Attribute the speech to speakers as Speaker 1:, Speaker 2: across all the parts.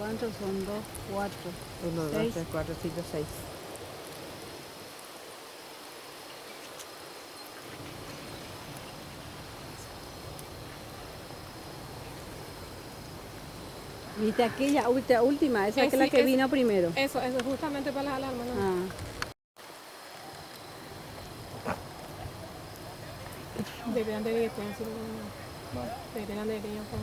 Speaker 1: anchos son 2, 4,
Speaker 2: 1, 2,
Speaker 1: 6.
Speaker 2: 3, 4, 5, 6.
Speaker 1: ¿Viste aquella última? Esa que es la
Speaker 3: sí,
Speaker 1: que vino primero.
Speaker 3: Eso, justamente para las alarmas, ¿no?
Speaker 1: Ah.
Speaker 3: Deberían de ir, pues, deberían de ir con...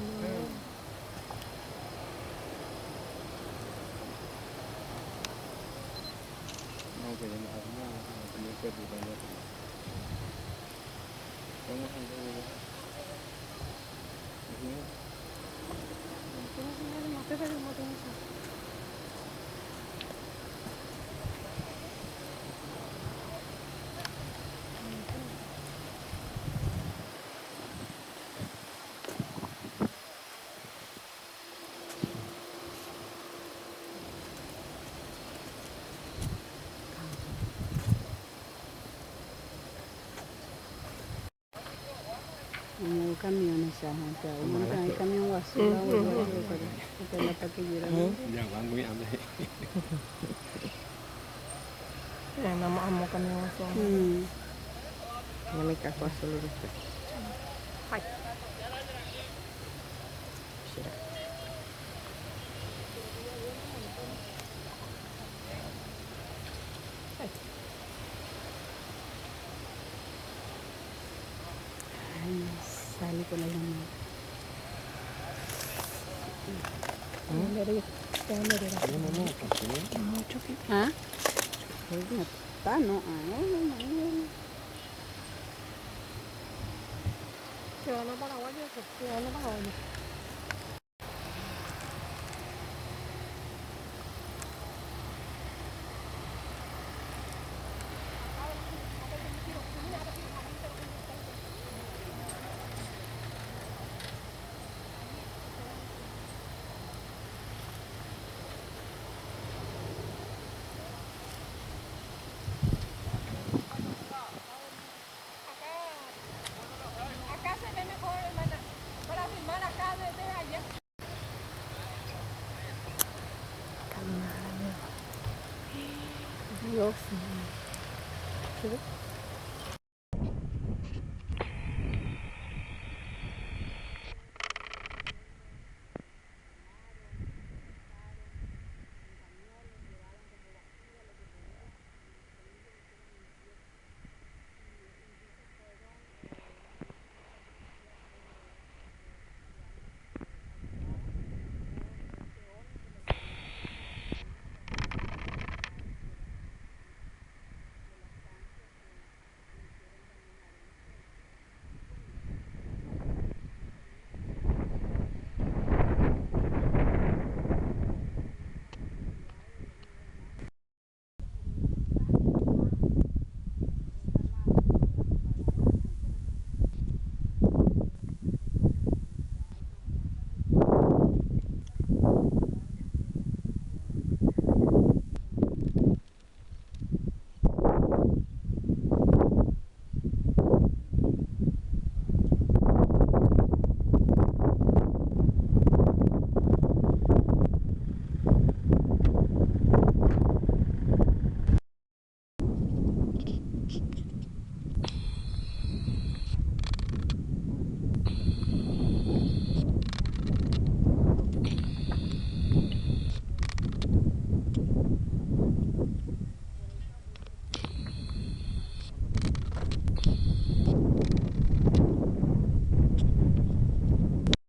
Speaker 4: No, que ya no había, no tenía que ir. Vamos a ver.
Speaker 1: Como camiones ya, gente. Uno trae camión basura, porque la taquillera.
Speaker 4: Nhà của anh Nguyễn Anh đây.
Speaker 3: Vamos a cambiar eso.
Speaker 2: Ya me casco azul de este.
Speaker 3: Ay.
Speaker 1: Ay, sale con la llamada.
Speaker 3: Mucho que...
Speaker 1: ¿Ah? No está, no.
Speaker 3: Se van a Paraguay, se van a Paraguay.